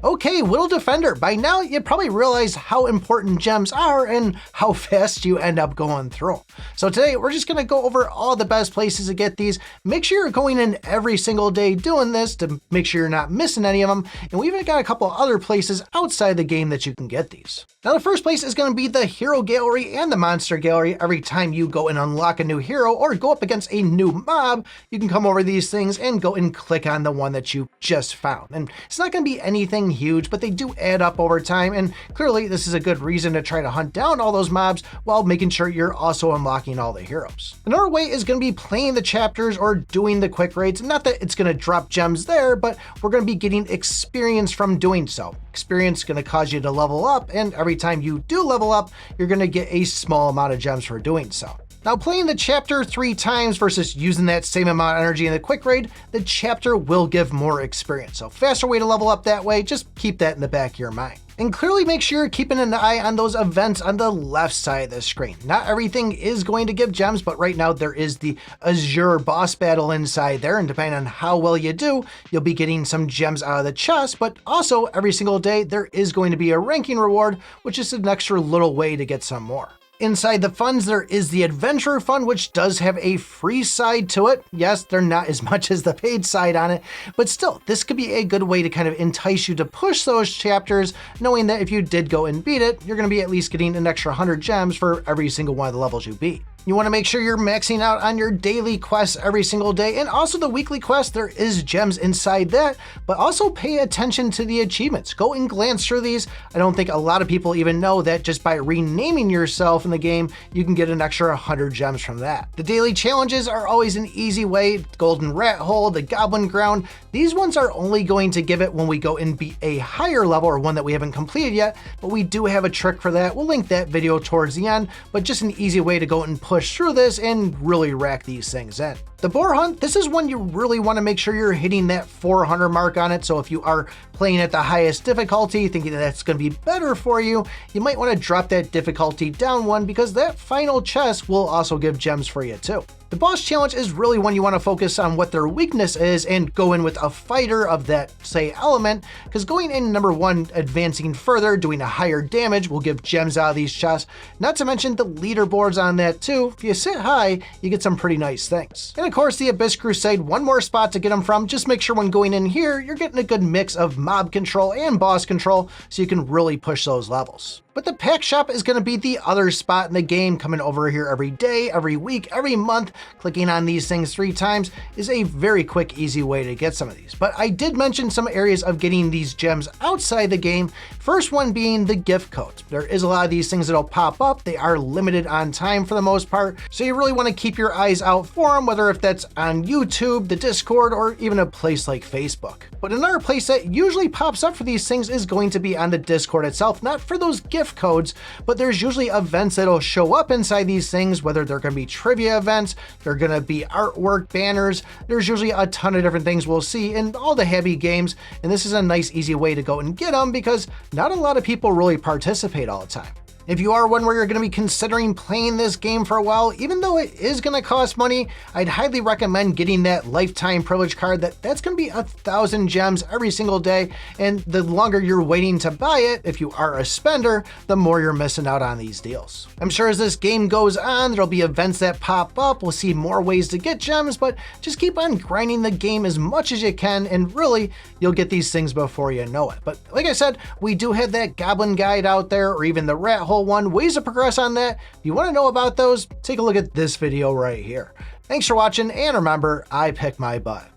Okay, Wittle Defender, by now you probably realize how important gems are and how fast you end up going through. So today we're just going to go over all the best places to get these. Make sure you're going in every single day doing this to make sure you're not missing any of them. And we even got a couple other places outside the game that you can get these. Now the first place is going to be the Hero Gallery and the Monster Gallery. Every time you go and unlock a new hero or go up against a new mob, you can come over these things and go and click on the one that you just found. And it's not going to be anything huge, but they do add up over time, and clearly this is a good reason to try to hunt down all those mobs while making sure you're also unlocking all the heroes. Another way is going to be playing the chapters or doing the quick raids. Not that it's going to drop gems there, but we're going to be getting experience from doing so. Experience is going to cause you to level up, and every time you do level up, you're going to get a small amount of gems for doing so. Now, playing the chapter 3 times versus using that same amount of energy in the quick raid, the chapter will give more experience. So faster way to level up that way, just keep that in the back of your mind. And clearly make sure you're keeping an eye on those events on the left side of the screen. Not everything is going to give gems, but right now there is the Azure Boss battle inside there, and depending on how well you do, you'll be getting some gems out of the chest, but also every single day there is going to be a ranking reward, which is an extra little way to get some more. Inside the funds, there is the Adventurer Fund, which does have a free side to it. Yes, they're not as much as the paid side on it, but still, this could be a good way to kind of entice you to push those chapters, knowing that if you did go and beat it, you're going to be at least getting an extra 100 gems for every single one of the levels you beat. You want to make sure you're maxing out on your daily quests every single day, and also the weekly quest. There is gems inside that, but also pay attention to the achievements. Go and glance through these. I don't think a lot of people even know that just by renaming yourself in the game, you can get an extra 100 gems from that. The daily challenges are always an easy way. Golden Rat Hole, the Goblin Ground. These ones are only going to give it when we go and beat a higher level or one that we haven't completed yet, but we do have a trick for that. We'll link that video towards the end, but just an easy way to go and push through this and really rack these things in. The Boar Hunt, this is one you really want to make sure you're hitting that 400 mark on it. So if you are playing at the highest difficulty, thinking that that's going to be better for you, you might want to drop that difficulty down one, because that final chest will also give gems for you too. The boss challenge is really one you want to focus on what their weakness is and go in with a fighter of that, say, element, because going in number 1, advancing further, doing a higher damage will give gems out of these chests. Not to mention the leaderboards on that too. If you sit high, you get some pretty nice things. And of course, the Abyss Crusade, one more spot to get them from. Just make sure when going in here, you're getting a good mix of mob control and boss control so you can really push those levels. But the pack shop is going to be the other spot in the game. Coming over here every day, every week, every month, clicking on these things 3 times is a very quick, easy way to get some of these. But I did mention some areas of getting these gems outside the game. First one being the gift codes. There is a lot of these things that'll pop up. They are limited on time for the most part, so you really want to keep your eyes out for them, whether if that's on YouTube, the Discord, or even a place like Facebook. But another place that usually pops up for these things is going to be on the Discord itself, not for those gift codes, but there's usually events that'll show up inside these things, whether they're going to be trivia events, they're going to be artwork, banners. There's usually a ton of different things we'll see in all the Habby games, and this is a nice, easy way to go and get them because not a lot of people really participate all the time. If you are one where you're going to be considering playing this game for a while, even though it is going to cost money, I'd highly recommend getting that lifetime privilege card. That's going to be 1,000 gems every single day. And the longer you're waiting to buy it, if you are a spender, the more you're missing out on these deals. I'm sure as this game goes on, there'll be events that pop up. We'll see more ways to get gems, but just keep on grinding the game as much as you can, and really, you'll get these things before you know it. But like I said, we do have that Goblin Guide out there, or even the Rat Hole one, ways to progress on that. If you want to know about those, take a look at this video right here. Thanks for watching, and remember, I pick my butt.